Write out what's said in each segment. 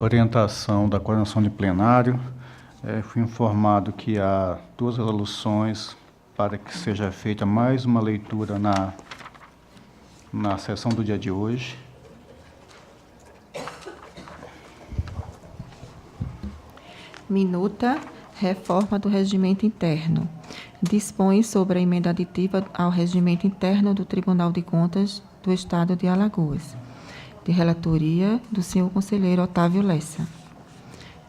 Orientação da coordenação de plenário, fui informado que há 2 resoluções para que seja feita mais uma leitura na sessão do dia de hoje. Minuta, reforma do regimento interno. Dispõe sobre a emenda aditiva ao regimento interno do Tribunal de Contas do Estado de Alagoas. De relatoria do senhor conselheiro Otávio Lessa.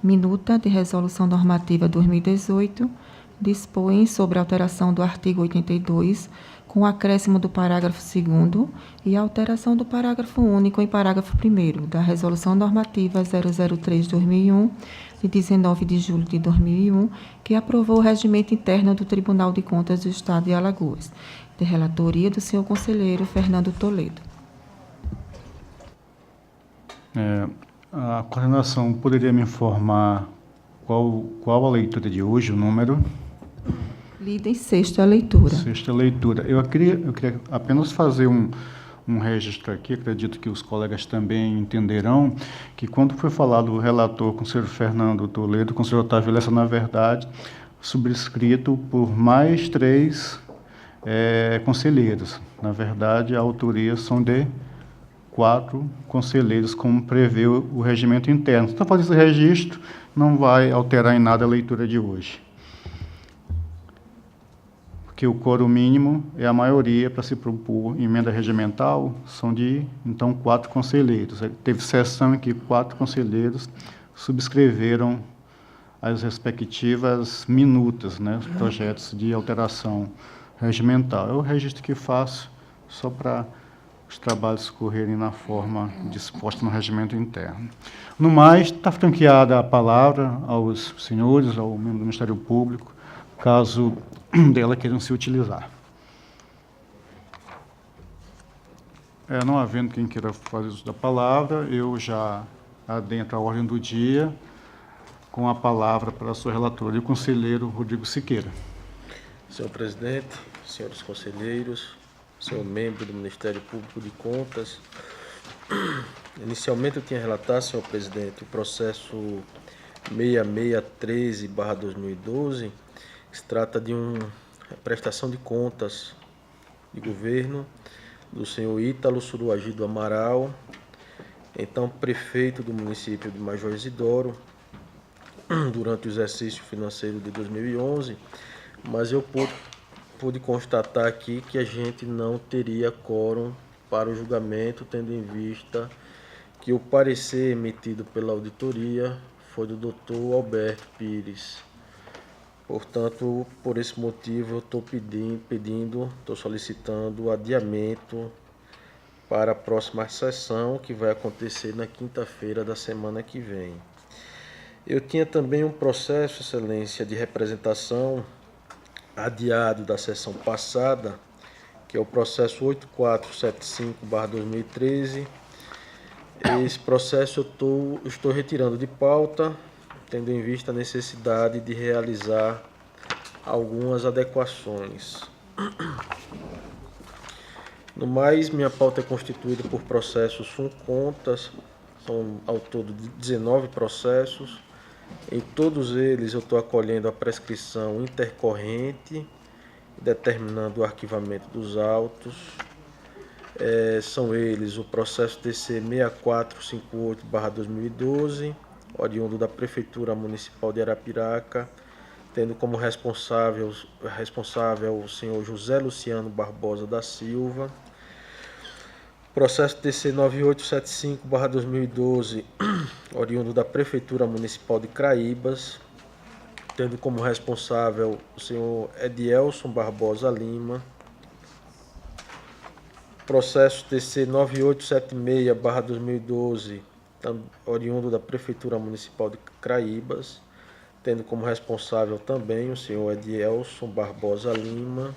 Minuta de resolução normativa 2018 dispõe sobre a alteração do artigo 82, com o acréscimo do parágrafo 2º e a alteração do parágrafo único em parágrafo 1º da resolução normativa 003/2001, de 19 de julho de 2001, que aprovou o regimento interno do Tribunal de Contas do Estado de Alagoas. De relatoria do senhor conselheiro Fernando Toledo. A coordenação poderia me informar qual a leitura de hoje, o número? Lida em sexta leitura. Sexta leitura. Eu queria apenas fazer um registro aqui, acredito que os colegas também entenderão, que quando foi falado o relator, o conselheiro Fernando Toledo, o conselheiro Otávio Lessa, na verdade, subscrito por mais 3 conselheiros. Na verdade, a autoria são de 4 conselheiros, como prevê o regimento interno. Então, fazer esse registro não vai alterar em nada a leitura de hoje. Porque o quórum mínimo é a maioria para se propor emenda regimental, são então, 4 conselheiros. Teve sessão em que 4 conselheiros subscreveram as respectivas minutas, os projetos de alteração regimental. É o registro que faço só para os trabalhos correrem na forma disposta no regimento interno. No mais, está franqueada a palavra aos senhores, ao membro do Ministério Público, caso dela queiram se utilizar. Não havendo quem queira fazer uso da palavra, eu já adentro a ordem do dia com a palavra para a sua relatoria, o conselheiro Rodrigo Siqueira. Senhor presidente, senhores conselheiros, senhor membro do Ministério Público de Contas, inicialmente eu tinha relatado, senhor presidente, o processo 6613/2012, que se trata de uma prestação de contas de governo do senhor Ítalo Suruagido Amaral, então prefeito do município de Major Isidoro, durante o exercício financeiro de 2011, mas eu pude constatar aqui que a gente não teria quórum para o julgamento, tendo em vista que o parecer emitido pela auditoria foi do Dr. Alberto Pires. Portanto, por esse motivo, eu estou solicitando o adiamento para a próxima sessão, que vai acontecer na quinta-feira da semana que vem. Eu tinha também um processo, excelência, de representação adiado da sessão passada, que é o processo 8475/2013. Esse processo eu estou retirando de pauta, tendo em vista a necessidade de realizar algumas adequações. No mais, minha pauta é constituída por processos contas, são ao todo 19 processos. Em todos eles eu estou acolhendo a prescrição intercorrente, determinando o arquivamento dos autos. São eles o processo TC 6458/2012, oriundo da Prefeitura Municipal de Arapiraca, tendo como responsável o senhor José Luciano Barbosa da Silva. Processo TC 9875/2012, oriundo da Prefeitura Municipal de Craíbas, tendo como responsável o senhor Edielson Barbosa Lima. Processo TC 9876/2012, oriundo da Prefeitura Municipal de Craíbas, tendo como responsável também o senhor Edielson Barbosa Lima.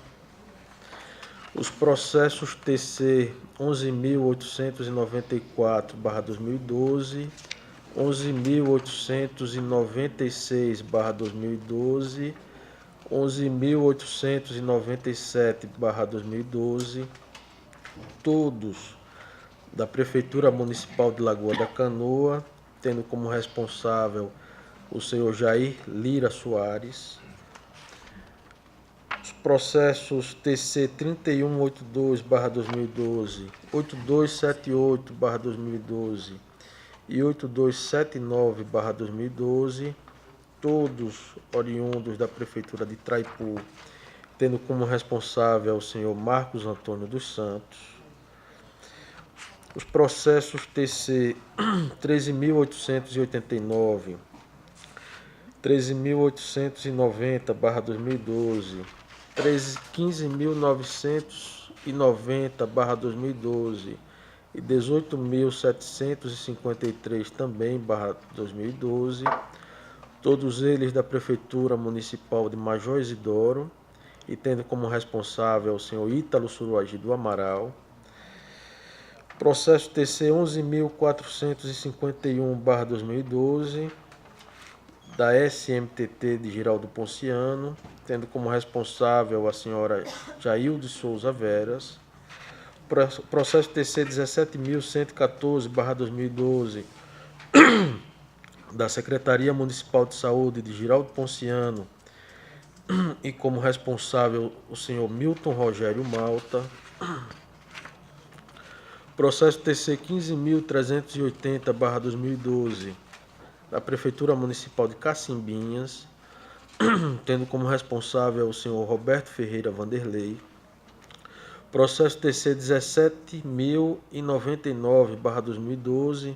Os processos TC 11.894/2012, 11.896/2012, 11.897/2012, todos da Prefeitura Municipal de Lagoa da Canoa, tendo como responsável o senhor Jair Lira Soares. Os processos TC 3182/2012, 8278/2012 e 8279/2012, todos oriundos da Prefeitura de Traipu, tendo como responsável o senhor Marcos Antônio dos Santos. Os processos TC 13.889, 13.890/2012, 15.990/2012 e 18.753 também /2012, todos eles da Prefeitura Municipal de Major Isidoro, e tendo como responsável o senhor Ítalo Suruagi do Amaral. Processo TC 11.451/2012, da SMTT de Giraldo Ponciano, tendo como responsável a senhora Jailde Souza Veras. Processo TC 17.114/2012, da Secretaria Municipal de Saúde de Giraldo Ponciano, e como responsável o senhor Milton Rogério Malta. Processo TC 15.380/2012, da Prefeitura Municipal de Cacimbinhas, tendo como responsável o senhor Roberto Ferreira Vanderlei. Processo TC 17.099/2012,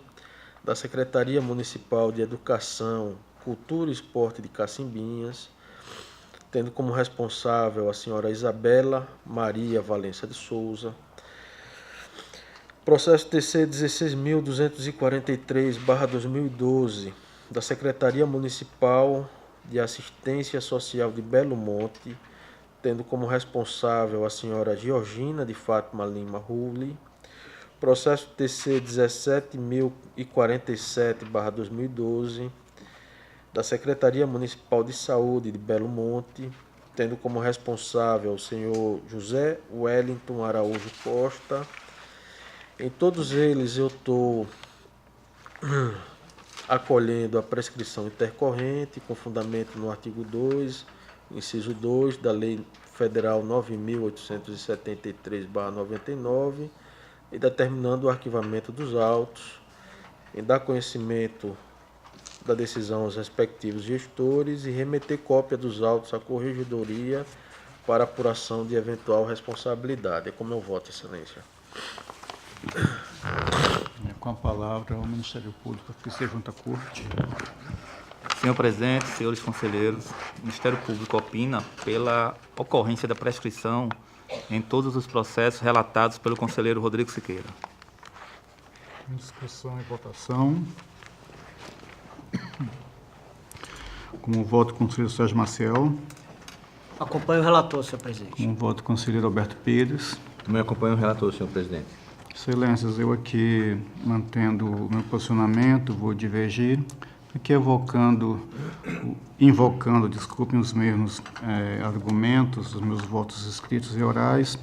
da Secretaria Municipal de Educação, Cultura e Esporte de Cacimbinhas, tendo como responsável a senhora Isabela Maria Valença de Souza. Processo TC 16.243/2012, da Secretaria Municipal de Assistência Social de Belo Monte, tendo como responsável a senhora Georgina de Fátima Lima Rulli. Processo TC 17.047/2012, da Secretaria Municipal de Saúde de Belo Monte, tendo como responsável o senhor José Wellington Araújo Costa. Em todos eles eu estou acolhendo a prescrição intercorrente com fundamento no artigo 2, inciso 2 da Lei Federal 9.873/99 e determinando o arquivamento dos autos, em dar conhecimento da decisão aos respectivos gestores e remeter cópia dos autos à Corregedoria para apuração de eventual responsabilidade. É como eu voto, Excelência. Com a palavra ao Ministério Público, que se junta à Corte. Senhor presidente, senhores conselheiros, o Ministério Público opina pela ocorrência da prescrição em todos os processos relatados pelo conselheiro Rodrigo Siqueira. Em discussão e votação. Como voto, conselheiro Sérgio Maciel. Acompanho o relator, senhor presidente. Como voto, conselheiro Alberto Pires. Também acompanho o relator, senhor presidente. Excelências, eu aqui mantendo o meu posicionamento, vou divergir, aqui invocando, desculpem, os mesmos argumentos, os meus votos escritos e orais,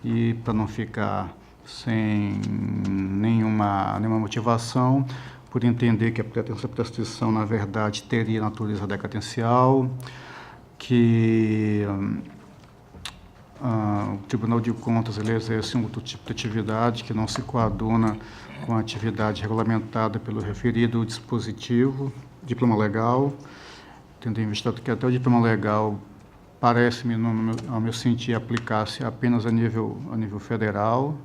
e para não ficar sem nenhuma motivação, por entender que essa prescrição, na verdade, teria natureza decadencial, que o Tribunal de Contas ele exerce um outro tipo de atividade que não se coaduna com a atividade regulamentada pelo referido dispositivo, diploma legal, tendo em vista que até o diploma legal parece-me, ao meu sentir, aplicar-se apenas a nível federal,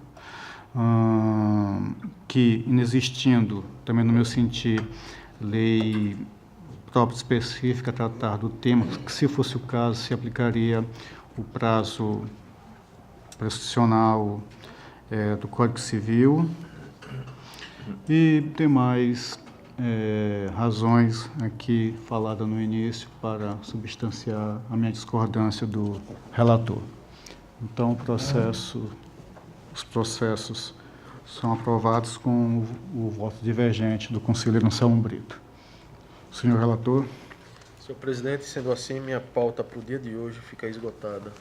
que, inexistindo, também no meu sentir, lei própria específica a tratar do tema, que, se fosse o caso, se aplicaria o prazo prescricional do Código Civil e demais razões aqui faladas no início para substanciar a minha discordância do relator. Então, os processos são aprovados com o voto divergente do conselheiro Anselmo Brito. Senhor relator. Senhor presidente, sendo assim, minha pauta para o dia de hoje fica esgotada.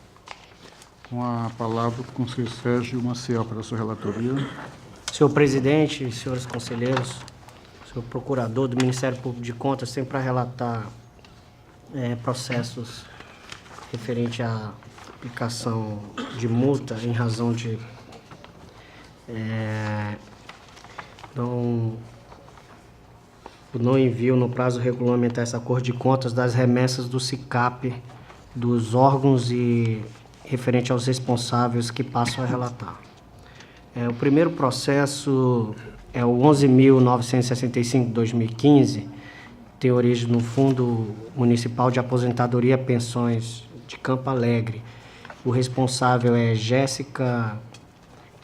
Com a palavra, o conselheiro Sérgio Maciel para a sua relatoria. Senhor presidente, senhores conselheiros, Senhor Procurador do Ministério Público de Contas, sempre para relatar processos referente à aplicação de multa em razão de o não envio no prazo regulamentar essa Corte de Contas das remessas do SICAP, dos órgãos e referente aos responsáveis que passam a relatar. O primeiro processo é o 11.965/2015, tem origem no Fundo Municipal de Aposentadoria e Pensões de Campo Alegre. O responsável é Jéssica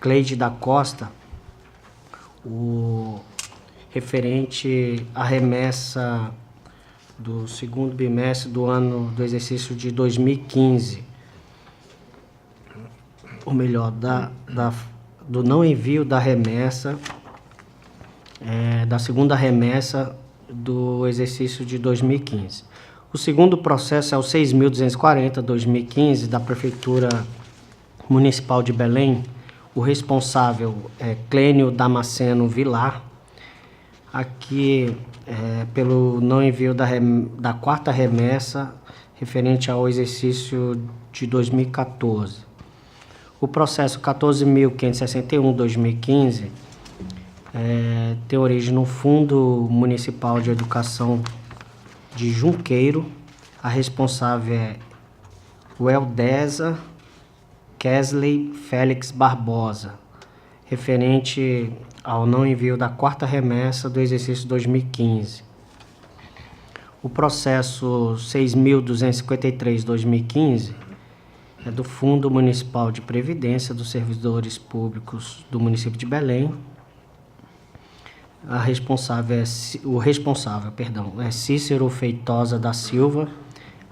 Cleide da Costa, o referente à remessa do segundo bimestre do ano do exercício de 2015, ou melhor, do não envio da remessa, da segunda remessa do exercício de 2015. O segundo processo é o 6.240/2015 da Prefeitura Municipal de Belém. O responsável é Clênio Damasceno Vilar, aqui pelo não envio da quarta remessa referente ao exercício de 2014. O processo 14.561/2015 tem origem no Fundo Municipal de Educação de Junqueiro. A responsável é Weldesa Kesley Félix Barbosa, referente ao não envio da quarta remessa do exercício 2015. O processo 6.253/2015 é do Fundo Municipal de Previdência dos Servidores Públicos do município de Belém. O responsável é Cícero Feitosa da Silva.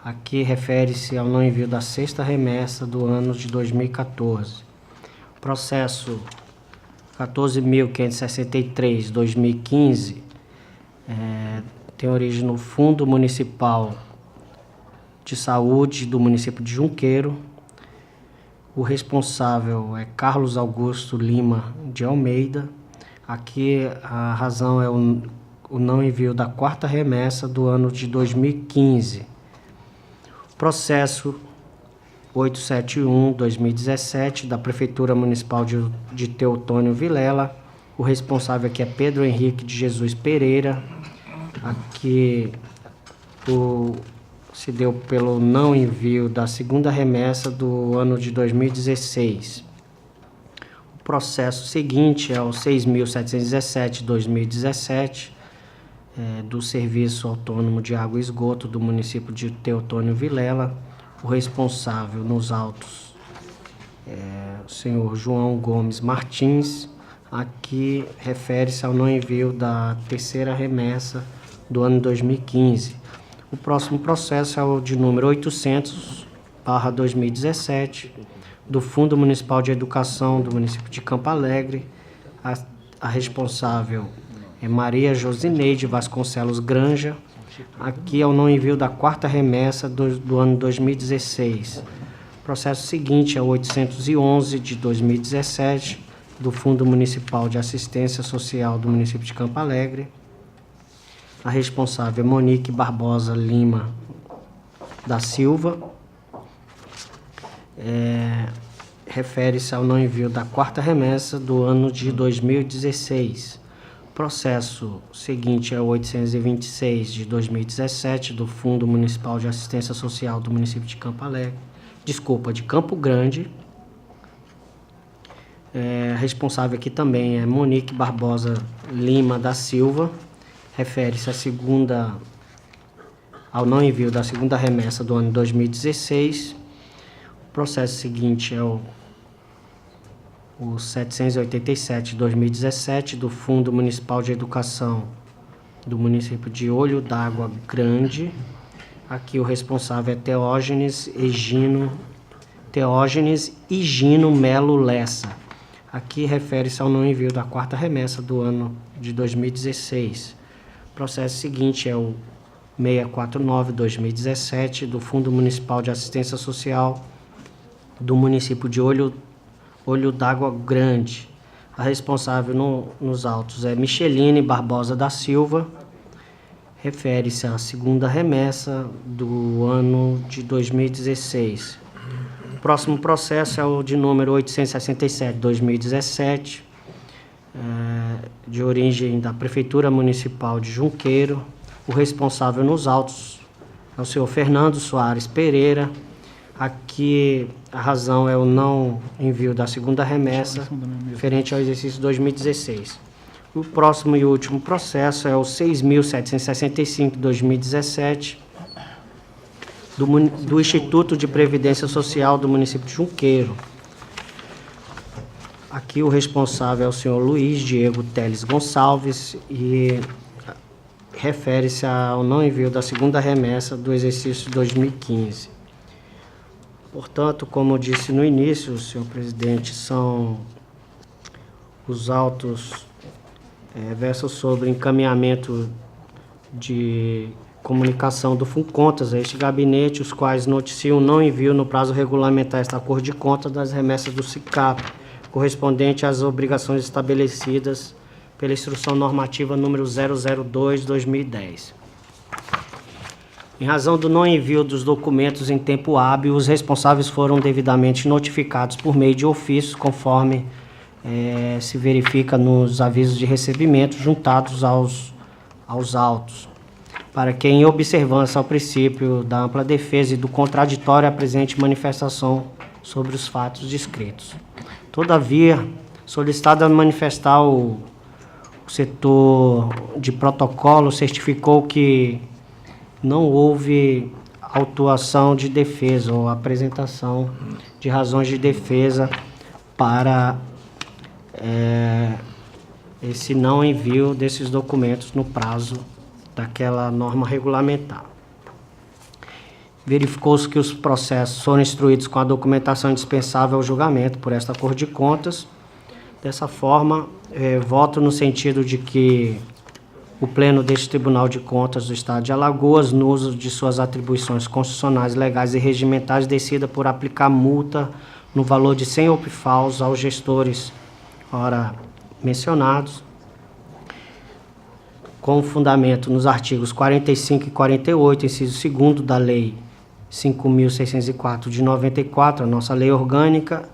Aqui refere-se ao não envio da sexta remessa do ano de 2014. Processo 14.563/2015 tem origem no Fundo Municipal de Saúde do município de Junqueiro. O responsável é Carlos Augusto Lima de Almeida. Aqui a razão é o não envio da quarta remessa do ano de 2015. Processo 871/2017 da Prefeitura Municipal de Teotônio Vilela. O responsável aqui é Pedro Henrique de Jesus Pereira. Aqui se deu pelo não envio da segunda remessa do ano de 2016. O processo seguinte é o 6.717/2017, do Serviço Autônomo de Água e Esgoto do município de Teotônio Vilela. O responsável nos autos é o senhor João Gomes Martins. Aqui refere-se ao não envio da terceira remessa do ano 2015. O próximo processo é o de número 800/2017, do Fundo Municipal de Educação do município de Campo Alegre. A responsável é Maria Josineide Vasconcelos Granja. Aqui é o não envio da quarta remessa do ano 2016. O processo seguinte é o 811/2017, do Fundo Municipal de Assistência Social do município de Campo Alegre. A responsável é Monique Barbosa Lima da Silva. Refere-se ao não envio da quarta remessa do ano de 2016. O processo seguinte é o 826/2017, do Fundo Municipal de Assistência Social do município de Campo Grande. A responsável aqui também é Monique Barbosa Lima da Silva. Refere-se ao não envio da segunda remessa do ano 2016. O processo seguinte é o 787/2017, do Fundo Municipal de Educação do município de Olho d'Água Grande. Aqui o responsável é Teógenes Higino Melo Lessa. Aqui refere-se ao não envio da quarta remessa do ano de 2016. O processo seguinte é o 649/2017, do Fundo Municipal de Assistência Social do município de Olho d'Água Grande. A responsável nos autos é Micheline Barbosa da Silva. Refere-se à segunda remessa do ano de 2016. O próximo processo é o de número 867/2017, de origem da Prefeitura Municipal de Junqueiro. O responsável nos autos é o senhor Fernando Soares Pereira. Aqui a razão é o não envio da segunda remessa, referente ao exercício 2016. O próximo e último processo é o 6.765/2017, do Instituto de Previdência Social do município de Junqueiro. Aqui o responsável é o senhor Luiz Diego Teles Gonçalves e refere-se ao não envio da segunda remessa do exercício 2015. Portanto, como eu disse no início, senhor presidente, são os autos versam sobre encaminhamento de comunicação do FUNCONTAS a este gabinete, os quais noticiam não envio no prazo regulamentar esta Corte de Contas das remessas do SICAP, correspondente às obrigações estabelecidas pela Instrução Normativa número 002/2010. Em razão do não envio dos documentos em tempo hábil, os responsáveis foram devidamente notificados por meio de ofício, conforme se verifica nos avisos de recebimento juntados aos autos, para que, em observância ao princípio da ampla defesa e do contraditório, apresente manifestação sobre os fatos descritos. Todavia, solicitado a manifestar o setor de protocolo certificou que não houve autuação de defesa ou apresentação de razões de defesa para esse não envio desses documentos no prazo daquela norma regulamentar. Verificou-se que os processos foram instruídos com a documentação indispensável ao julgamento por esta Corte de Contas. Dessa forma, voto no sentido de que o Pleno deste Tribunal de Contas do Estado de Alagoas, no uso de suas atribuições constitucionais, legais e regimentais, decida por aplicar multa no valor de 100 OPFAUs aos gestores ora mencionados, com fundamento nos artigos 45 e 48, inciso 2º da Lei 5.604 de 94, a nossa lei orgânica,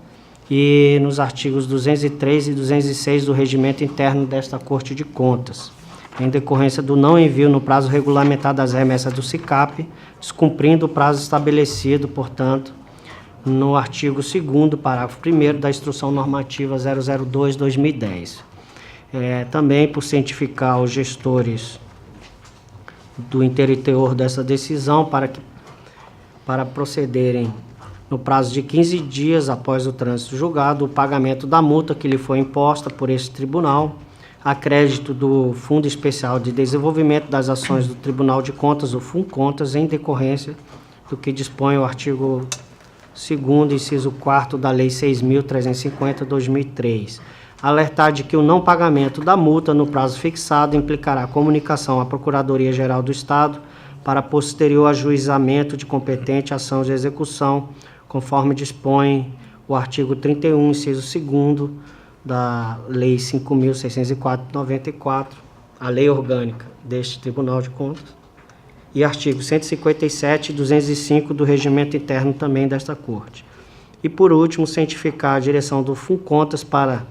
e nos artigos 203 e 206 do regimento interno desta Corte de Contas, em decorrência do não envio no prazo regulamentar das remessas do SICAP, descumprindo o prazo estabelecido, portanto, no artigo 2º, parágrafo 1º da Instrução Normativa 002/2010. Também por cientificar os gestores do interior dessa decisão para procederem no prazo de 15 dias após o trânsito julgado, o pagamento da multa que lhe foi imposta por esse tribunal, a crédito do Fundo Especial de Desenvolvimento das Ações do Tribunal de Contas, o FUNCONTAS, em decorrência do que dispõe o artigo 2º, inciso 4º da Lei 6.350/2003. Alertar de que o não pagamento da multa no prazo fixado implicará comunicação à Procuradoria-Geral do Estado para posterior ajuizamento de competente ação de execução, conforme dispõe o artigo 31, inciso 2º da Lei 5.604/94, a lei orgânica deste Tribunal de Contas, e artigo 157 e 205 do regimento interno também desta Corte. E, por último, cientificar a direção do FUNCONTAS para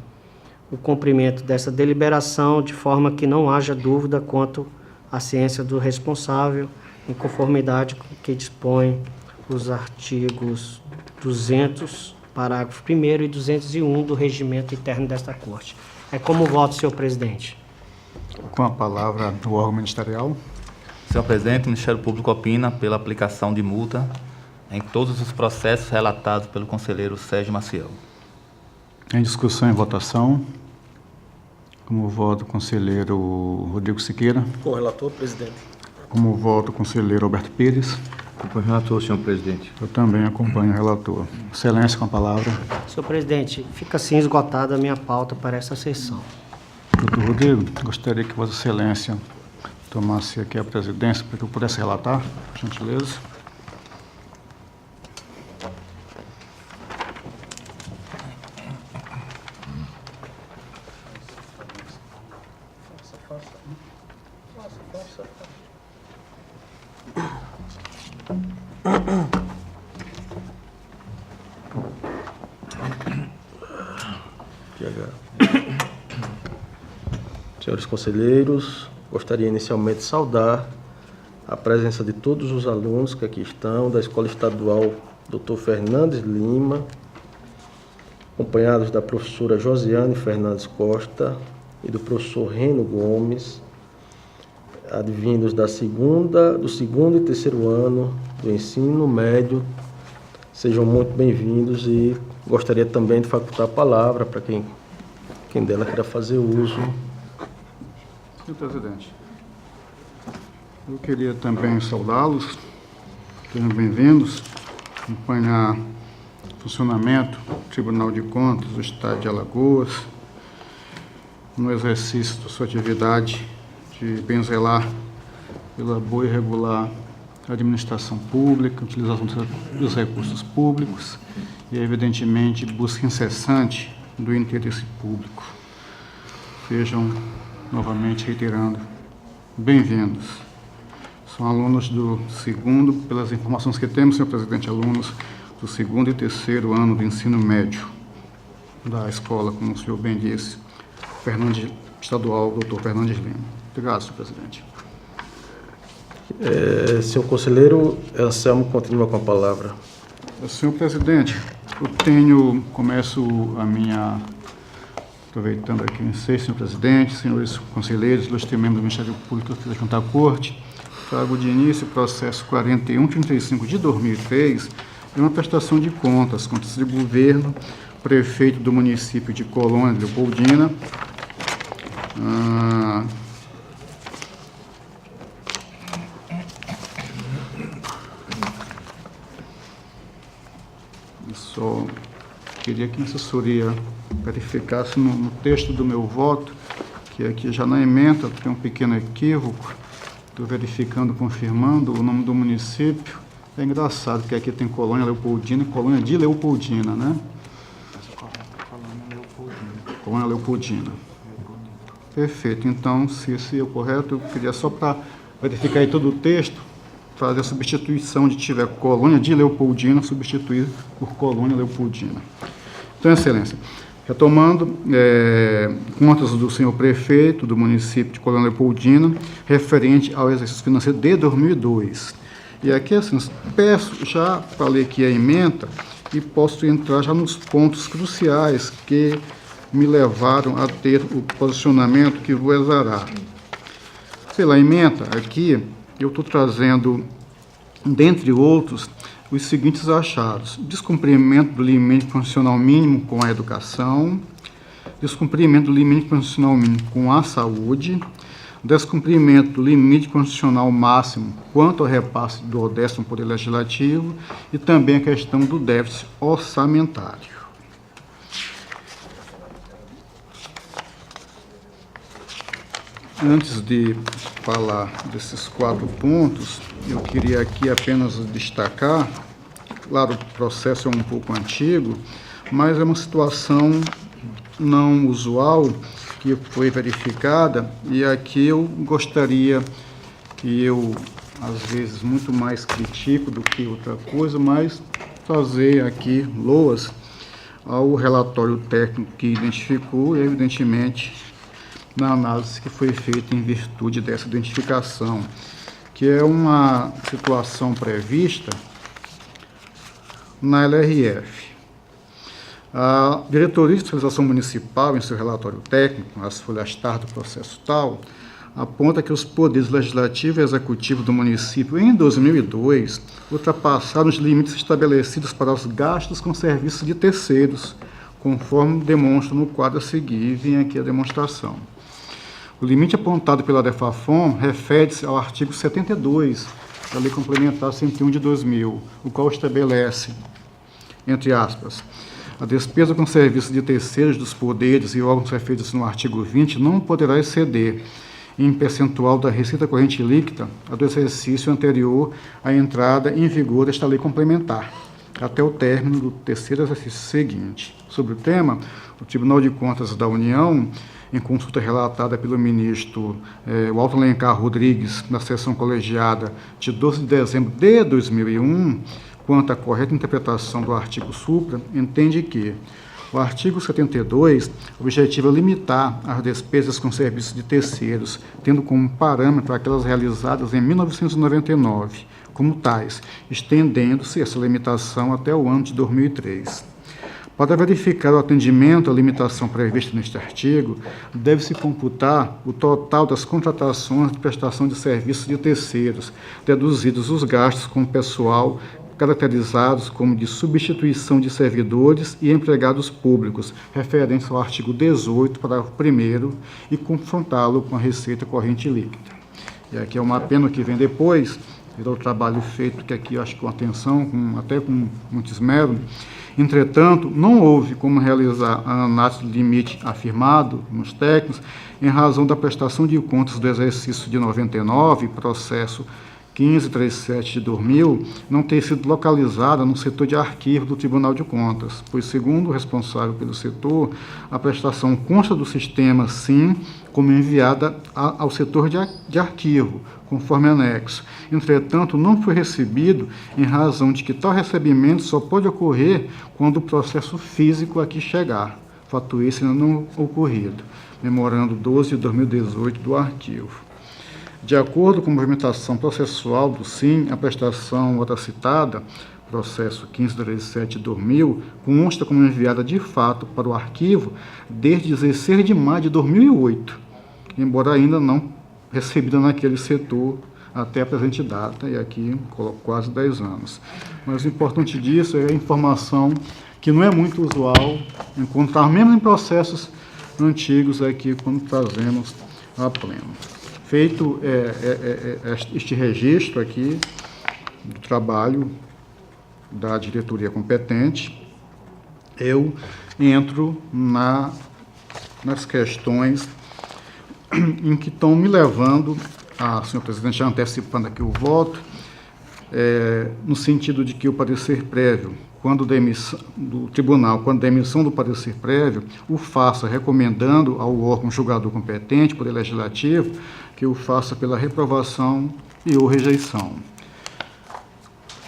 o cumprimento dessa deliberação, de forma que não haja dúvida quanto à ciência do responsável, em conformidade com o que dispõe os artigos 200, parágrafo 1º e 201 do regimento interno desta Corte. É como voto, senhor presidente. Com a palavra o órgão ministerial. Senhor presidente, o Ministério Público opina pela aplicação de multa em todos os processos relatados pelo conselheiro Sérgio Maciel. Em discussão e votação. Como voto o conselheiro Rodrigo Siqueira. Com o relator, presidente. Como voto o conselheiro Alberto Pires. Acompanho o relator, senhor presidente. Eu também acompanho o relator. Excelência, com a palavra. Senhor presidente, fica assim esgotada a minha pauta para essa sessão. Doutor Rodrigo, gostaria que Vossa Excelência tomasse aqui a presidência para que eu pudesse relatar, por gentileza. Senhores conselheiros, gostaria inicialmente de saudar a presença de todos os alunos que aqui estão, da Escola Estadual Dr. Fernandes Lima, acompanhados da professora Josiane Fernandes Costa e do professor Reno Gomes, advindos do segundo e terceiro ano do ensino médio. Sejam muito bem-vindos e gostaria também de facultar a palavra para quem dela queira fazer uso. Senhor presidente, eu queria também saudá-los, sejam bem-vindos, acompanhar o funcionamento do Tribunal de Contas do Estado de Alagoas, no exercício da sua atividade de bem zelar pela boa e regular administração pública, utilização dos recursos públicos e, evidentemente, busca incessante do interesse público. Sejam, novamente reiterando, bem-vindos. São alunos do segundo, pelas informações que temos, senhor presidente, alunos do segundo e terceiro ano do ensino médio da escola, como o senhor bem disse, estadual, doutor Fernandes Lima. Obrigado, senhor presidente. Senhor conselheiro, Anselmo continua com a palavra. Senhor presidente, começo a minha, aproveitando aqui o ensejo, senhor presidente, senhores conselheiros, ilustres membros do Ministério Público da Junta à Corte, trago de início o processo 4135 de 2003, de uma prestação de contas de governo, prefeito do município de Colônia Leopoldina, só queria que a assessoria verificasse no texto do meu voto, que aqui já na ementa tem um pequeno equívoco, estou verificando, confirmando o nome do município. É engraçado que aqui tem Colônia Leopoldina e Colônia de Leopoldina, né? Colônia Leopoldina. Perfeito. Então, se esse é o correto, eu queria só para verificar aí todo o texto, fazer a substituição de tiver Colônia de Leopoldina, substituir por Colônia Leopoldina. Então, excelência, retomando, contas do senhor prefeito do município de Colônia Leopoldina, referente ao exercício financeiro de 2002. E aqui, assim, peço, já falei aqui a ementa, e posso entrar já nos pontos cruciais que me levaram a ter o posicionamento que vou exarar. Pela ementa, aqui, eu estou trazendo, dentre outros, os seguintes achados: descumprimento do limite constitucional mínimo com a educação, descumprimento do limite constitucional mínimo com a saúde, descumprimento do limite constitucional máximo quanto ao repasse do 10º Poder Legislativo e também a questão do déficit orçamentário. Antes de falar desses 4 pontos, eu queria aqui apenas destacar, claro, o processo é um pouco antigo, mas é uma situação não usual que foi verificada, e aqui eu gostaria que eu, às vezes, muito mais critico do que outra coisa, mas fazer aqui loas ao relatório técnico que identificou e, evidentemente, na análise que foi feita em virtude dessa identificação, que é uma situação prevista na LRF. A Diretoria de Fiscalização Municipal, em seu relatório técnico, as folhas TAR do processo tal, aponta que os poderes legislativo e executivo do município, em 2002, ultrapassaram os limites estabelecidos para os gastos com serviços de terceiros, conforme demonstra no quadro a seguir, vem aqui a demonstração. O limite apontado pela DEFAFON refere-se ao artigo 72 da Lei Complementar 101 de 2000, o qual estabelece, entre aspas, a despesa com serviços de terceiros dos poderes e órgãos referidos no artigo 20 não poderá exceder, em percentual da receita corrente líquida, a do exercício anterior à entrada em vigor desta lei complementar, até o término do terceiro exercício seguinte. Sobre o tema, o Tribunal de Contas da União em consulta relatada pelo ministro Walter Alencar Rodrigues, na sessão colegiada de 12 de dezembro de 2001, quanto à correta interpretação do artigo supra, entende que o artigo 72 objetiva limitar as despesas com serviços de terceiros, tendo como parâmetro aquelas realizadas em 1999, como tais, estendendo-se essa limitação até o ano de 2003. Para verificar o atendimento à limitação prevista neste artigo, deve-se computar o total das contratações de prestação de serviços de terceiros, deduzidos os gastos com pessoal caracterizados como de substituição de servidores e empregados públicos, referentes ao artigo 18, parágrafo 1º, e confrontá-lo com a receita corrente líquida. E aqui é uma pena que vem depois, o trabalho feito, que aqui eu acho que com atenção, até com muito esmero. Entretanto, não houve como realizar a análise do limite afirmado nos técnicos, em razão da prestação de contas do exercício de 99, processo 1537 de 2000, não ter sido localizada no setor de arquivo do Tribunal de Contas, pois, segundo o responsável pelo setor, a prestação consta do sistema, sim, como enviada ao setor de arquivo, conforme anexo. Entretanto, não foi recebido em razão de que tal recebimento só pode ocorrer quando o processo físico aqui chegar. Fato esse ainda não ocorrido. Memorando 12 de 2018 do arquivo. De acordo com a movimentação processual do SIM, a prestação outra citada, processo 1537 de 2000, consta como enviada de fato para o arquivo desde 16 de maio de 2008, embora ainda não recebida naquele setor até a presente data, e aqui coloco quase 10 anos. Mas o importante disso é a informação que não é muito usual encontrar, mesmo em processos antigos aqui, quando trazemos a pleno. Feito este registro aqui do trabalho da diretoria competente, eu entro nas questões em que estão me levando, senhor presidente, já antecipando aqui o voto, no sentido de que o parecer prévio, quando do tribunal, quando da emissão do parecer prévio, o faça recomendando ao órgão julgador competente, Poder Legislativo, que o faça pela reprovação e ou rejeição.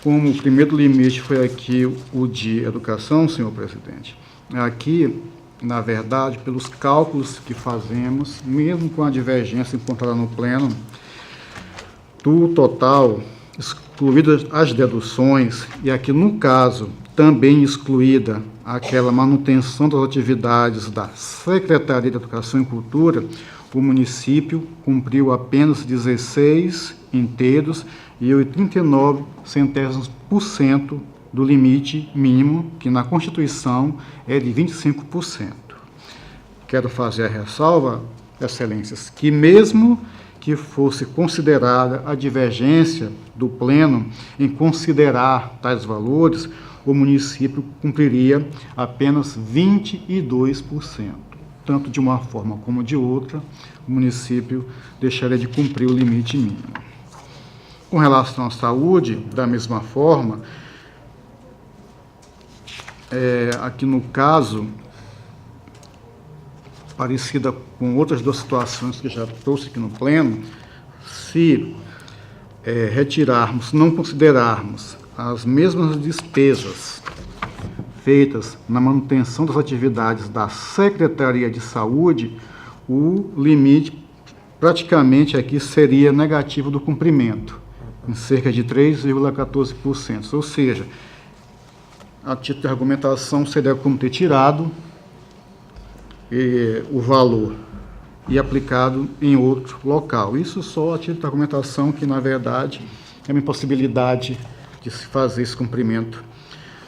Como o primeiro limite foi aqui o de educação, senhor presidente, aqui, na verdade, pelos cálculos que fazemos, mesmo com a divergência encontrada no pleno, do total, excluídas as deduções, e aqui no caso, também excluída aquela manutenção das atividades da Secretaria de Educação e Cultura, o município cumpriu apenas 16 inteiros e 89% do limite mínimo, que na Constituição é de 25%. Quero fazer a ressalva, excelências, que mesmo que fosse considerada a divergência do pleno em considerar tais valores, o município cumpriria apenas 22%. Tanto de uma forma como de outra, o município deixaria de cumprir o limite mínimo. Com relação à saúde, da mesma forma, aqui no caso, parecida com outras duas situações que já trouxe aqui no pleno, se retirarmos, não considerarmos as mesmas despesas feitas na manutenção das atividades da Secretaria de Saúde, o limite praticamente aqui seria negativo do cumprimento, em cerca de 3,14%. Ou seja, a título de argumentação seria como ter tirado o valor e aplicado em outro local. Isso só a título de argumentação, que na verdade é uma impossibilidade de se fazer esse cumprimento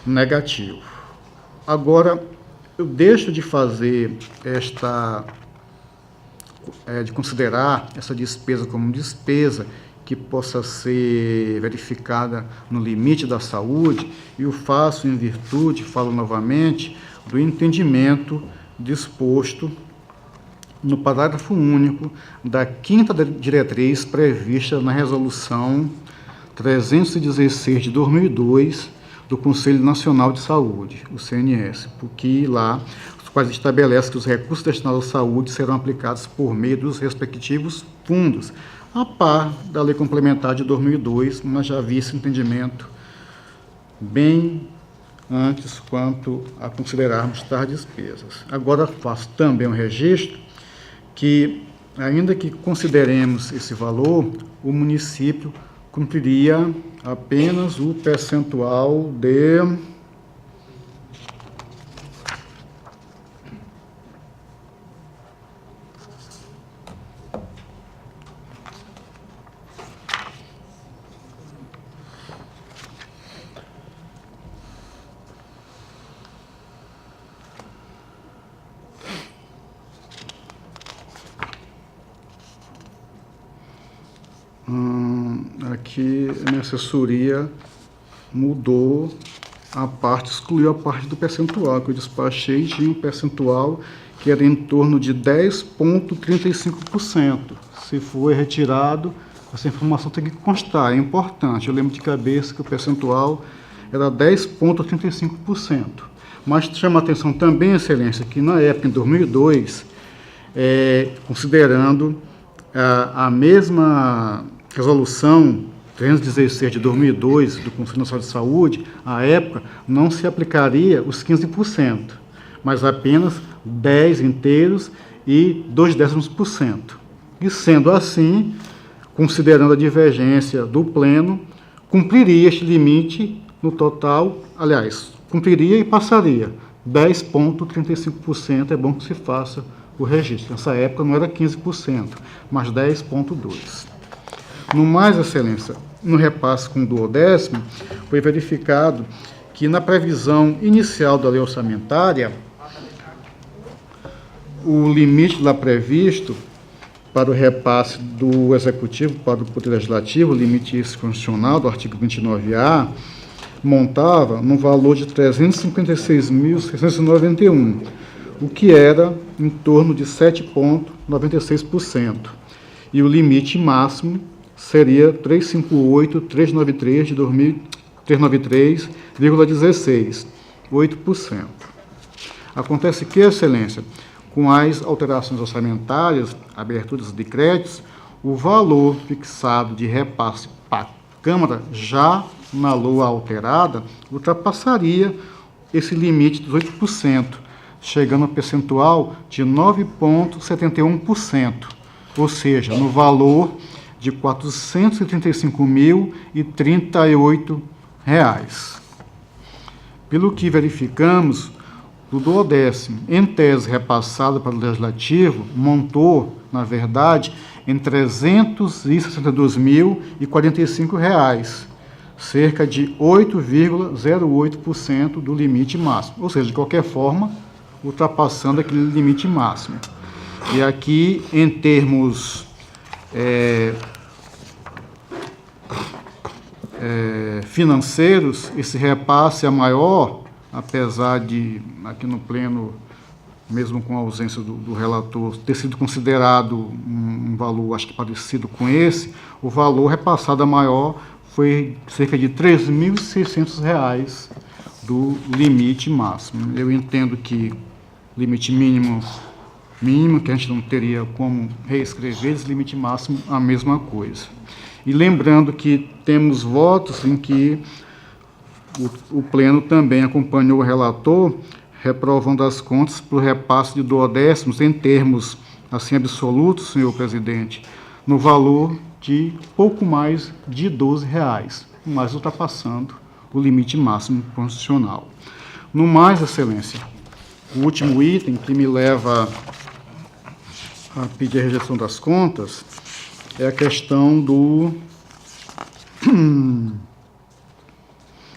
negativo. Agora, eu deixo de fazer de considerar essa despesa como despesa que possa ser verificada no limite da saúde, e o faço em virtude, falo novamente, do entendimento disposto no parágrafo único da 5ª diretriz prevista na Resolução 316 de 2002 do Conselho Nacional de Saúde, o CNS, porque lá quais estabelece que os recursos destinados à saúde serão aplicados por meio dos respectivos fundos, a par da Lei Complementar de 2002, mas já havia esse entendimento bem antes quanto a considerarmos tais despesas. Agora faço também um registro que, ainda que consideremos esse valor, o município cumpriria apenas o percentual de aqui a minha assessoria mudou a parte, excluiu a parte do percentual, que eu despachei, tinha um percentual que era em torno de 10,35%. Se foi retirado, essa informação tem que constar, é importante. Eu lembro de cabeça que o percentual era 10,35%. Mas chama a atenção também, Excelência, que na época, em 2002, considerando a mesma resolução 316 de 2002 do Conselho Nacional de Saúde, à época, não se aplicaria os 15%, mas apenas 10 inteiros e 0,2%. E sendo assim, considerando a divergência do Pleno, cumpriria este limite no total, aliás, cumpriria e passaria 10,35%, é bom que se faça o registro. Nessa época não era 15%, mas 10,2%. No mais, Excelência, no repasse com o duodécimo, foi verificado que na previsão inicial da lei orçamentária, o limite lá previsto para o repasse do Executivo para o Poder Legislativo, o limite constitucional do artigo 29A, montava no valor de 356.691, o que era em torno de 7,96%. E o limite máximo seria 393,16, 8%. Acontece que, Excelência, com as alterações orçamentárias, aberturas de créditos, o valor fixado de repasse para a Câmara, já na LOA alterada, ultrapassaria esse limite dos 8%, chegando a percentual de 9,71%, ou seja, no valor de R$ 435.038. Pelo que verificamos, o duodécimo, em tese repassado para o Legislativo, montou, na verdade, em R$ 362.045, cerca de 8,08% do limite máximo, ou seja, de qualquer forma, ultrapassando aquele limite máximo. E aqui, em termos financeiros, esse repasse é maior, apesar de, aqui no Pleno, mesmo com a ausência do relator, ter sido considerado um valor, acho que parecido com esse, o valor repassado a maior foi cerca de R$ 3.600 do limite máximo. Eu entendo que limite mínimo, que a gente não teria como reescrever, esse limite máximo, a mesma coisa. E lembrando que temos votos em que o Pleno também acompanhou o relator, reprovando as contas para o repasse de duodécimos em termos assim absolutos, senhor presidente, no valor de pouco mais de R$ 12, mas ultrapassando o limite máximo constitucional. No mais, Excelência, o último item que me leva a pedir a rejeição das contas é a questão do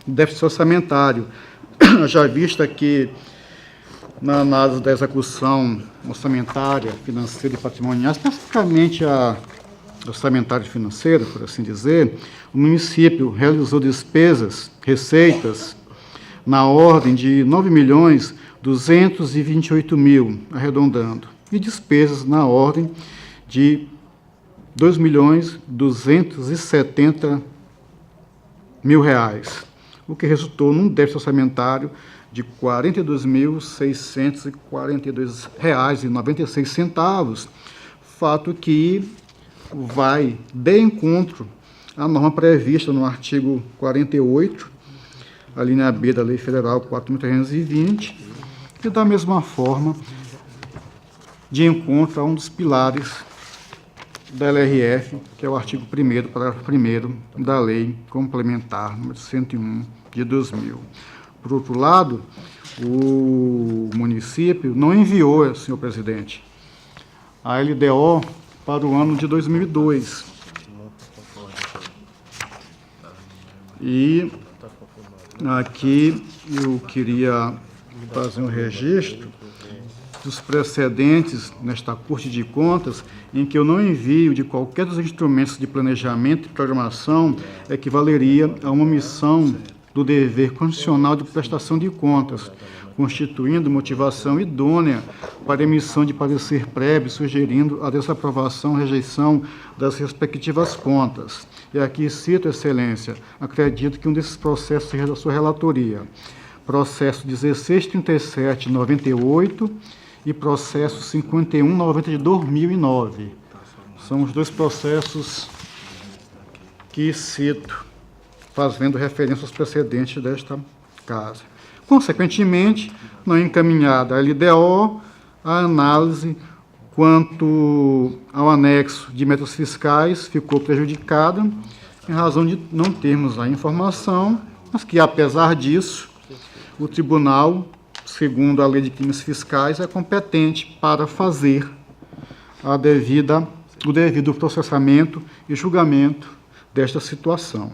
déficit orçamentário. Já vista que, na análise da execução orçamentária, financeira e patrimonial, especificamente a orçamentária e financeira, por assim dizer, o município realizou receitas, na ordem de R$ 9.228.000, arredondando, e despesas na ordem de R$ 2.270.000, o que resultou num déficit orçamentário de R$ 42.642,96, fato que vai de encontro à norma prevista no artigo 48, a linha B da Lei Federal 4.320, e da mesma forma de encontro a um dos pilares da LRF, que é o artigo 1º, parágrafo 1º da Lei Complementar número 101 de 2000. Por outro lado, o município não enviou, senhor presidente, a LDO para o ano de 2002. E aqui eu queria fazer um registro dos precedentes nesta Corte de Contas, em que eu não envio de qualquer dos instrumentos de planejamento e programação equivaleria a uma omissão do dever constitucional de prestação de contas, constituindo motivação idônea para emissão de parecer prévio, sugerindo a desaprovação ou rejeição das respectivas contas. E aqui cito, Excelência, acredito que um desses processos seja da sua relatoria. Processo 1637/98 e processo 5190 de 2009. São os dois processos que cito, fazendo referência aos precedentes desta casa. Consequentemente, não encaminhada a LDO, a análise quanto ao anexo de metas fiscais ficou prejudicada, em razão de não termos a informação, mas que, apesar disso, o tribunal, segundo a Lei de Crimes Fiscais, é competente para fazer o devido processamento e julgamento desta situação.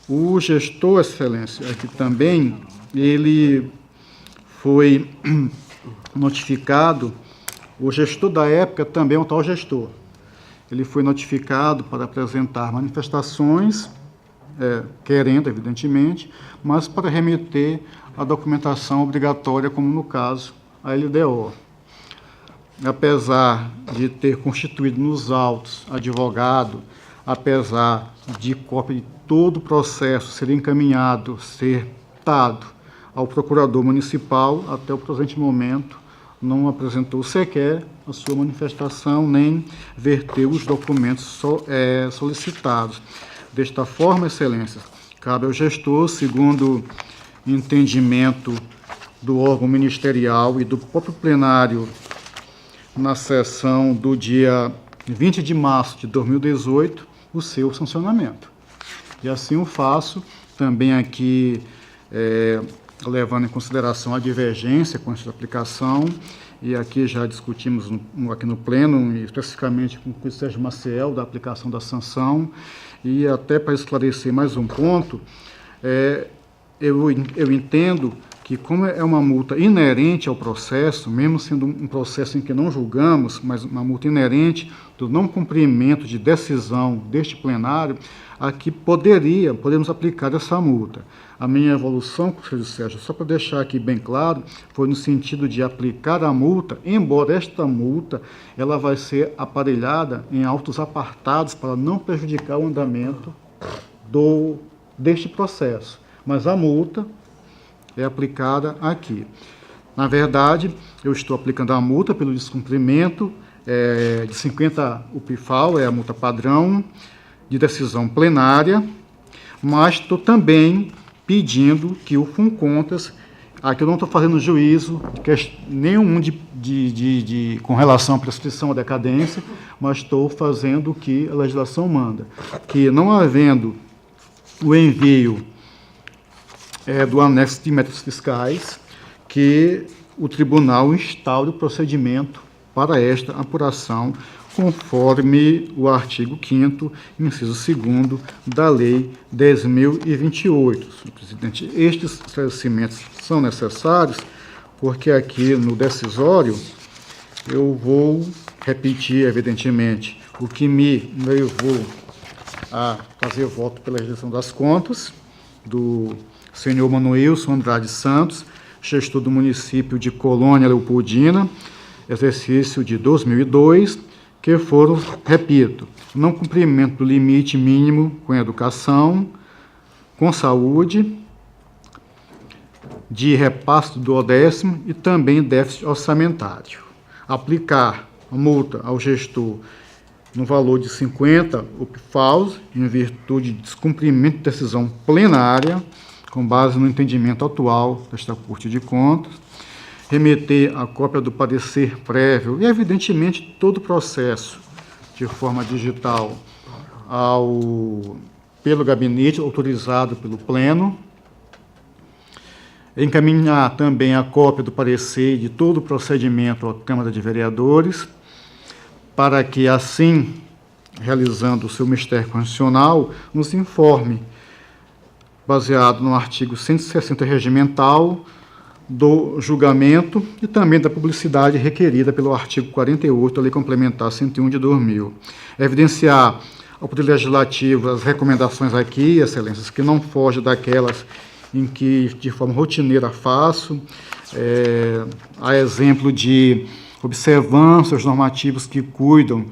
O gestor, Excelência, aqui também, ele foi notificado, o gestor da época também é um tal gestor. Ele foi notificado para apresentar manifestações, querendo, evidentemente, mas para remeter a documentação obrigatória, como no caso a LDO. Apesar de ter constituído nos autos advogado, apesar de cópia de todo o processo ser encaminhado, ser dado ao procurador municipal, até o presente momento não apresentou sequer a sua manifestação, nem verteu os documentos solicitados. Desta forma, Excelência, cabe ao gestor, segundo entendimento do órgão ministerial e do próprio plenário na sessão do dia 20 de março de 2018, o seu sancionamento. E assim o faço, também aqui levando em consideração a divergência com essa aplicação, e aqui já discutimos aqui no Pleno, especificamente com o Sérgio Maciel, da aplicação da sanção, e até para esclarecer mais um ponto, eu entendo que, como é uma multa inerente ao processo, mesmo sendo um processo em que não julgamos, mas uma multa inerente do não cumprimento de decisão deste plenário, aqui podemos aplicar essa multa. A minha evolução, conselheiro Sérgio, só para deixar aqui bem claro, foi no sentido de aplicar a multa, embora esta multa ela vai ser aparelhada em autos apartados para não prejudicar o andamento deste processo. Mas a multa é aplicada aqui. Na verdade, eu estou aplicando a multa pelo descumprimento de 50 UPIFAL, é a multa padrão de decisão plenária, mas estou também pedindo que o FUNCONTAS, aqui eu não estou fazendo juízo nenhum com relação à prescrição ou decadência, mas estou fazendo o que a legislação manda, que não havendo o envio do anexo de metas fiscais, que o tribunal instaure o procedimento para esta apuração, conforme o artigo 5º, inciso 2º da Lei 10.028. Senhor presidente, estes esclarecimentos são necessários, porque aqui no decisório eu vou repetir, evidentemente, o que me levou a fazer voto pela rejeição das contas do senhor Manoelson Andrade Santos, gestor do município de Colônia Leopoldina, exercício de 2002, que foram, repito, não cumprimento do limite mínimo com educação, com saúde, de repasse do 10º e também déficit orçamentário. Aplicar a multa ao gestor no valor de 50 UPFAUS, em virtude de descumprimento de decisão plenária, com base no entendimento atual desta Corte de Contas, remeter a cópia do parecer prévio e, evidentemente, todo o processo de forma digital pelo gabinete, autorizado pelo Pleno, encaminhar também a cópia do parecer de todo o procedimento à Câmara de Vereadores, para que, assim, realizando o seu mistério constitucional, nos informe, baseado no artigo 160 regimental, do julgamento e também da publicidade requerida pelo artigo 48 da Lei Complementar 101 de 2000. Evidenciar ao Poder Legislativo as recomendações aqui, excelências, que não fogem daquelas em que, de forma rotineira, faço, a exemplo de observâncias normativos que cuidam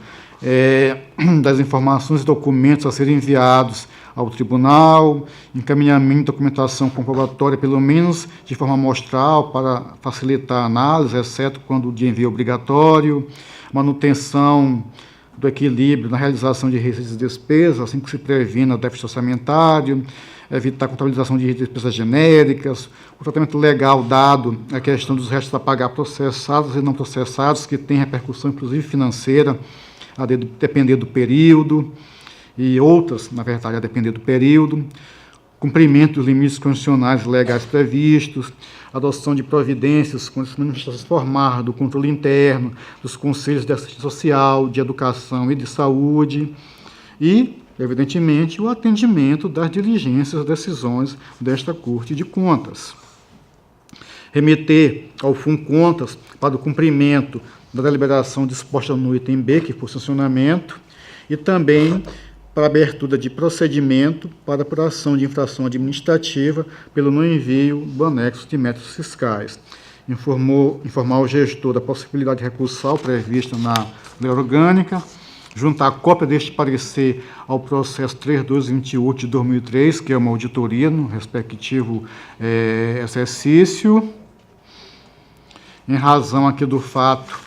das informações e documentos a serem enviados ao tribunal, encaminhamento de documentação comprobatória, pelo menos de forma amostral, para facilitar a análise, exceto quando o de envio é obrigatório, manutenção do equilíbrio na realização de receitas e despesas, assim que se previna o déficit orçamentário, evitar a contabilização de despesas genéricas, o tratamento legal dado à questão dos restos a pagar processados e não processados, que tem repercussão, inclusive financeira, a depender do período, e outras, na verdade, a depender do período, cumprimento dos limites constitucionais e legais previstos, adoção de providências com as manifestações formais do controle interno, dos conselhos de assistência social, de educação e de saúde, e, evidentemente, o atendimento das diligências, decisões desta Corte de Contas. Remeter ao FUNCONTAS para o cumprimento da deliberação disposta no item B, que for funcionamento, e também para a abertura de procedimento para apuração de infração administrativa pelo não envio do anexo de métodos fiscais. Informar o gestor da possibilidade recursal prevista na lei orgânica, juntar a cópia deste parecer ao processo 3228 de 2003, que é uma auditoria no respectivo exercício, em razão aqui do fato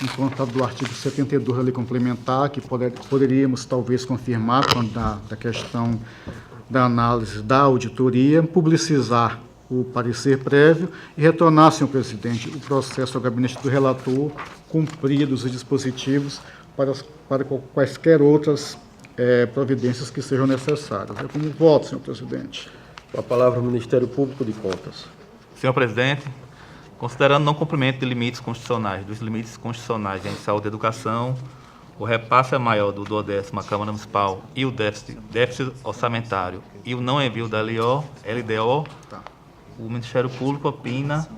encontrado do artigo 72 da Lei Complementar, que poderíamos talvez confirmar quando da questão da análise da auditoria, publicizar o parecer prévio e retornar, senhor presidente, o processo ao gabinete do relator, cumpridos os dispositivos para quaisquer outras providências que sejam necessárias. É como voto, senhor presidente. Com a palavra o Ministério Público de Contas. Senhor presidente, considerando não cumprimento de limites constitucionais, dos limites constitucionais em saúde e educação, o repasse é maior do 10º à Câmara Municipal e o déficit orçamentário e o não envio da LDO, o Ministério Público opina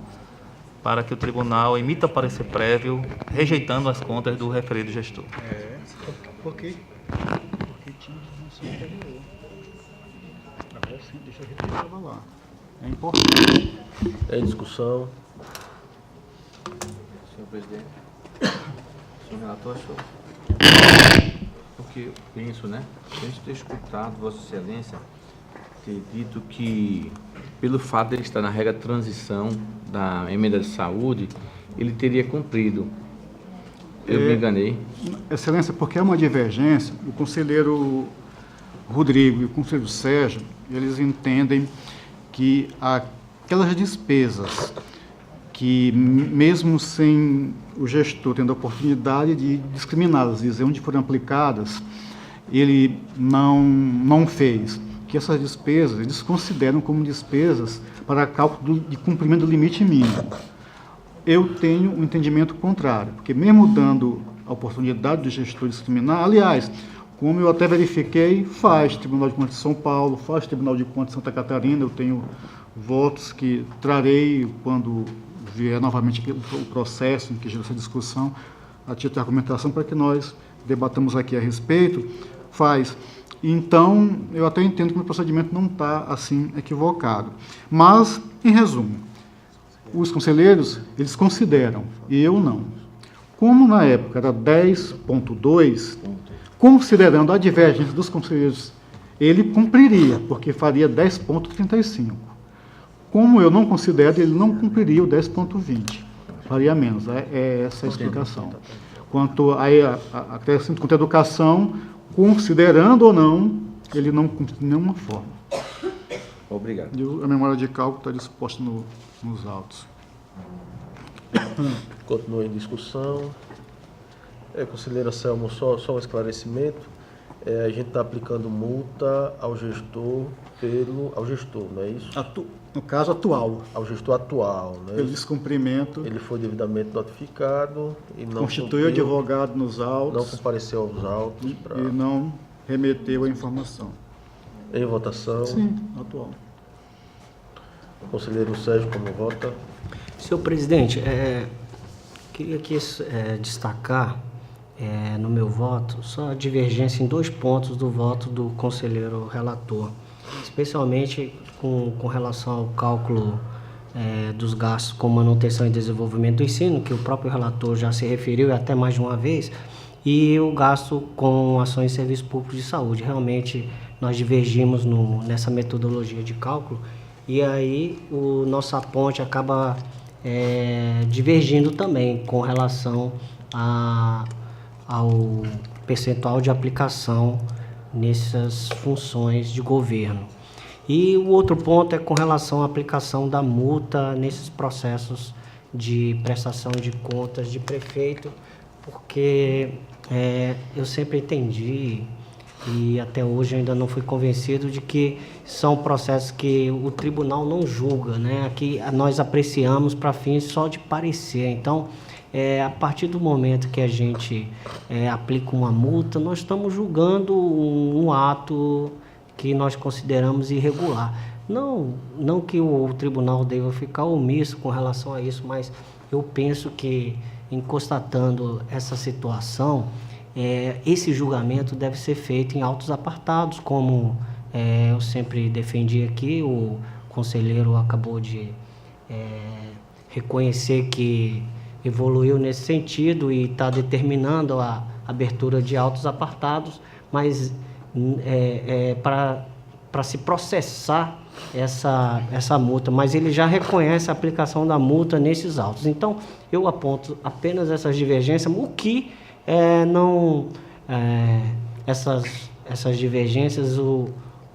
para que o tribunal emita parecer prévio rejeitando as contas do referido gestor. Porque tinha dimensão anterior. Agora sim, deixa eu retirar lá. É importante. Em discussão. Senhor presidente. Senhor relator, show. Porque eu penso, antes de ter escutado Vossa Excelência ter dito que, pelo fato de ele estar na regra de transição da emenda de saúde, ele teria cumprido. Eu me enganei. Excelência, porque é uma divergência, o conselheiro Rodrigo e o conselheiro Sérgio, eles entendem que aquelas despesas que, mesmo sem o gestor tendo a oportunidade de discriminá-las, dizer onde foram aplicadas, ele não fez, que essas despesas eles consideram como despesas para cálculo de cumprimento do limite mínimo. Eu tenho um entendimento contrário, porque mesmo dando a oportunidade do gestor discriminar, aliás, como eu até verifiquei, faz Tribunal de Contas de São Paulo, faz Tribunal de Contas de Santa Catarina, eu tenho votos que trarei quando vier novamente o processo em que gera essa discussão, a título de argumentação, para que nós debatamos aqui a respeito, faz. Então, eu até entendo que o meu procedimento não está, assim, equivocado. Mas, em resumo, os conselheiros, eles consideram, e eu não. Como na época era 10.2, considerando a divergência dos conselheiros, ele cumpriria, porque faria 10.35. como eu não considero, ele não cumpriria o 10.20. Faria menos. É essa a explicação. Quanto à educação, considerando ou não, ele não cumpre de nenhuma forma. Obrigado. E a memória de cálculo está disposta nos autos. Continua em discussão. Conselheira Selmo, só um esclarecimento. A gente está aplicando multa ao gestor, não é isso? No caso atual, Ao gestor atual, né? pelo descumprimento, Ele foi devidamente notificado e não constituiu cumpriu, advogado nos não autos compareceu aos autos. e não remeteu a informação. Em votação. Sim, atual. Conselheiro Sérgio, como vota? Senhor presidente, queria aqui destacar no meu voto só a divergência em 2 pontos do voto do conselheiro relator, especialmente com relação ao cálculo dos gastos com manutenção e desenvolvimento do ensino, que o próprio relator já se referiu até mais de uma vez, e o gasto com ações e serviços públicos de saúde. Realmente nós divergimos nessa metodologia de cálculo, e aí nossa ponte acaba divergindo também com relação ao percentual de aplicação nessas funções de governo. E o outro ponto é com relação à aplicação da multa nesses processos de prestação de contas de prefeito, porque eu sempre entendi e até hoje eu ainda não fui convencido de que são processos que o tribunal não julga, né? Aqui nós apreciamos para fins só de parecer. Então, a partir do momento que a gente aplica uma multa, nós estamos julgando um ato que nós consideramos irregular. Não que o tribunal deva ficar omisso com relação a isso, mas eu penso que, em constatando essa situação, esse julgamento deve ser feito em autos apartados, como eu sempre defendi aqui, o conselheiro acabou de reconhecer que evoluiu nesse sentido e está determinando a abertura de autos apartados, mas para se processar essa multa, mas ele já reconhece a aplicação da multa nesses autos. Então, eu aponto apenas essas divergências, o que essas divergências, o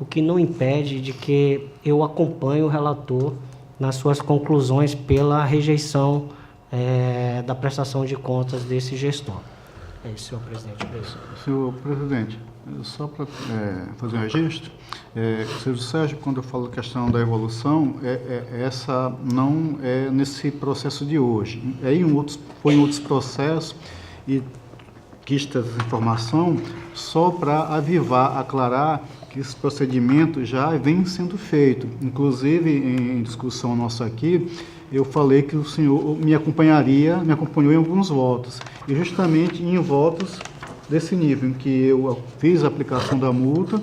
que não impede de que eu acompanhe o relator nas suas conclusões pela rejeição da prestação de contas desse gestor. É isso, senhor presidente. Senhor presidente, só para fazer um registro, senhor Sérgio, quando eu falo questão da evolução, essa não é nesse processo de hoje. Foi em outros processos e quis ter essa informação só para avivar, aclarar que esse procedimento já vem sendo feito. Inclusive, em discussão nossa aqui, eu falei que o senhor me acompanhou em alguns votos. E justamente em votos desse nível, em que eu fiz a aplicação da multa,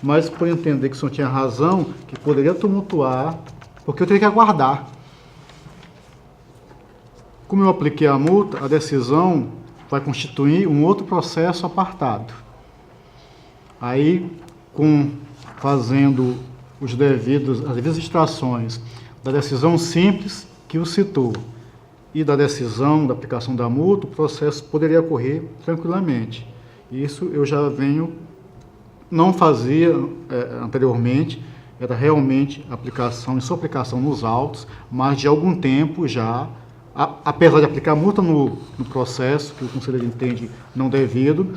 mas por entender que o senhor tinha razão, que poderia tumultuar, porque eu teria que aguardar. Como eu apliquei a multa, a decisão vai constituir um outro processo apartado. Aí, fazendo as devidas extrações da decisão simples que o citou e da decisão da aplicação da multa, o processo poderia ocorrer tranquilamente. Isso eu já não fazia anteriormente, era realmente sua aplicação nos autos, mas de algum tempo já, apesar de aplicar multa no processo, que o conselheiro entende não devido,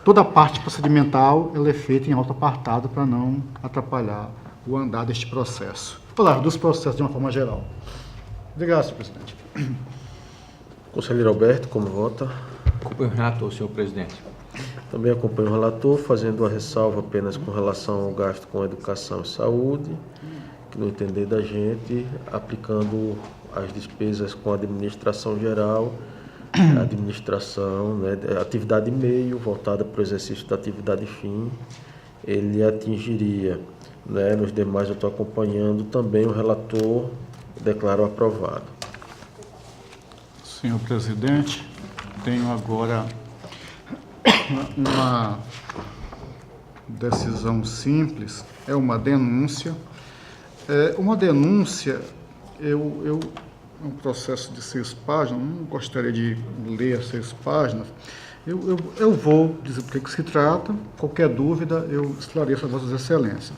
toda a parte procedimental ela é feita em auto apartado para não atrapalhar o andar deste processo. Vou falar dos processos de uma forma geral. Obrigado, senhor presidente. Conselheiro Alberto, como vota? Acompanho o relator, senhor presidente. Também acompanho o relator, fazendo a ressalva apenas com relação ao gasto com educação e saúde, que no entender da gente, aplicando as despesas com administração geral, administração, atividade meio, voltada para o exercício da atividade fim, ele atingiria, nos demais eu estou acompanhando, também o relator declarou aprovado. Senhor presidente, tenho agora uma decisão simples, é uma denúncia Uma denúncia, é um processo de 6 páginas, não gostaria de ler 6 páginas. Eu vou dizer do que se trata, qualquer dúvida eu esclareço a Vossas Excelências.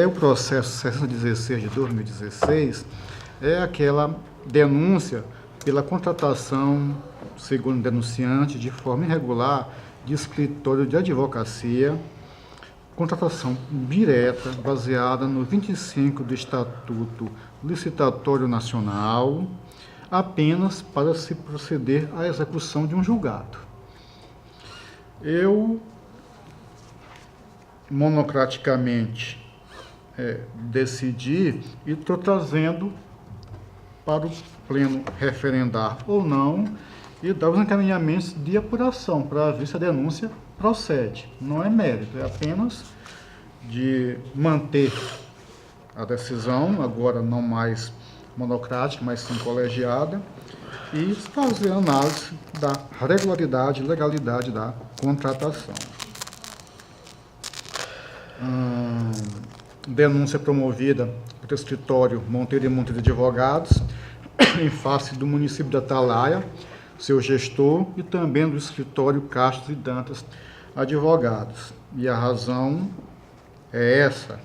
O processo 616 de 2016 é aquela denúncia pela contratação, segundo o denunciante, de forma irregular de escritório de advocacia, contratação direta baseada no 25 do Estatuto Licitatório Nacional, apenas para se proceder à execução de um julgado. Eu, monocraticamente, decidi e estou trazendo para o Pleno referendar ou não e dar os encaminhamentos de apuração para ver se a denúncia procede. Não é mérito, é apenas de manter a decisão, agora não mais monocrática, mas sim colegiada, e fazer a análise da regularidade e legalidade da contratação. Denúncia promovida pelo escritório Monteiro e Monteiro Advogados, em face do município de Atalaia, seu gestor, e também do escritório Castro e Dantas Advogados. E a razão é essa: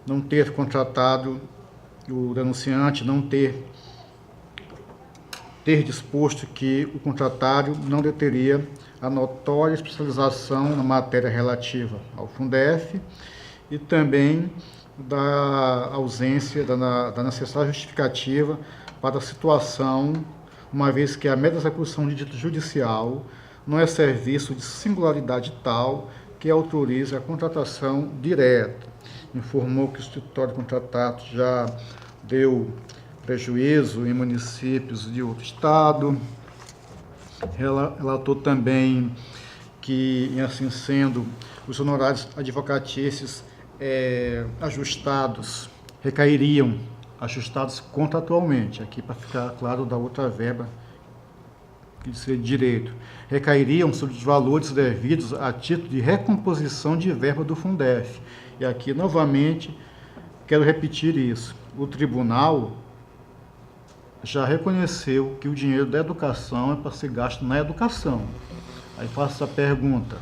não ter contratado o denunciante, não ter disposto que o contratário não deteria a notória especialização na matéria relativa ao Fundef e também da ausência da necessária justificativa para a situação, uma vez que a mera execução de dito judicial não é serviço de singularidade tal que autorize a contratação direta. Informou que o escritório contratado já deu prejuízo em municípios de outro estado. Relatou também que, assim sendo, os honorários advocatícios ajustados recairiam, ajustados contratualmente, aqui para ficar claro da outra verba que seria de direito, recairiam sobre os valores devidos a título de recomposição de verba do Fundef. E aqui, novamente, quero repetir isso. O tribunal já reconheceu que o dinheiro da educação é para ser gasto na educação. Aí faço a pergunta,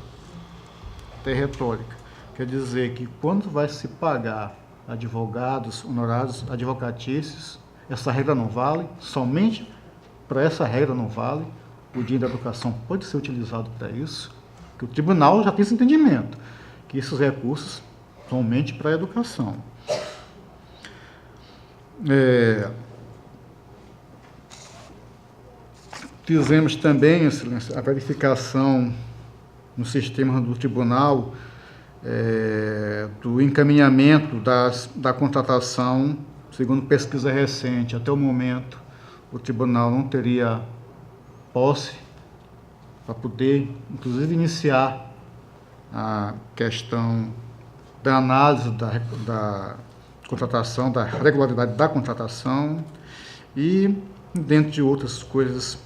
até retórica, quer dizer que quando vai se pagar advogados, honorários advocatícios, essa regra não vale? Somente para essa regra não vale? O dinheiro da educação pode ser utilizado para isso? Que o tribunal já tem esse entendimento, que esses recursos somente para a educação. Fizemos também, Excelência, a verificação no sistema do tribunal do encaminhamento da contratação, segundo pesquisa recente. Até o momento, o tribunal não teria posse para poder, inclusive, iniciar a questão da análise da contratação, da regularidade da contratação e, dentre outras coisas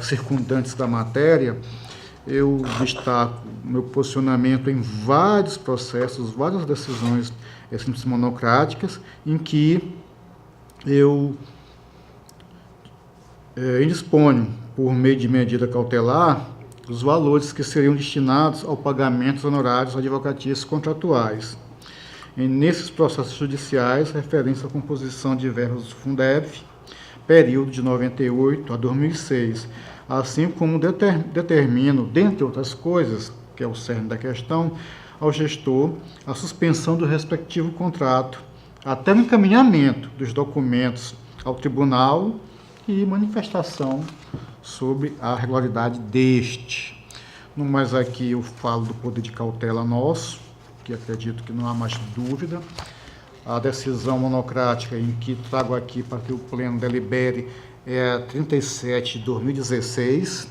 circundantes da matéria, eu destaco meu posicionamento em vários processos, várias decisões monocráticas, em que eu indisponho, por meio de medida cautelar, os valores que seriam destinados ao pagamento dos honorários advocatícios contratuais. E nesses processos judiciais, referência à composição de verbas do Fundef, período de 98 a 2006, assim como determino, dentre outras coisas, que é o cerne da questão, ao gestor a suspensão do respectivo contrato, até o encaminhamento dos documentos ao tribunal e manifestação sobre a regularidade deste. No mais, aqui eu falo do poder de cautela nosso, que acredito que não há mais dúvida. A decisão monocrática em que trago aqui para que o Pleno delibere é a 37 de 2016.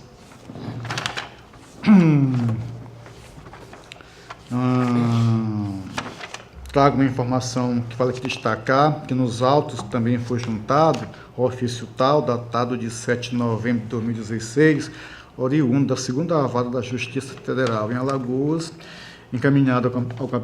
Trago uma informação que vale aqui destacar, que nos autos também foi juntado o ofício tal, datado de 7 de novembro de 2016, oriundo da 2ª Vara da Justiça Federal em Alagoas, encaminhado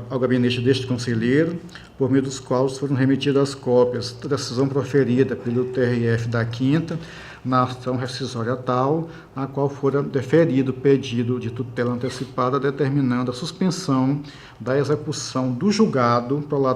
ao gabinete deste conselheiro, por meio dos quais foram remetidas as cópias da decisão proferida pelo TRF da 5ª, na ação rescisória tal, a qual fora deferido o pedido de tutela antecipada, determinando a suspensão da execução do julgado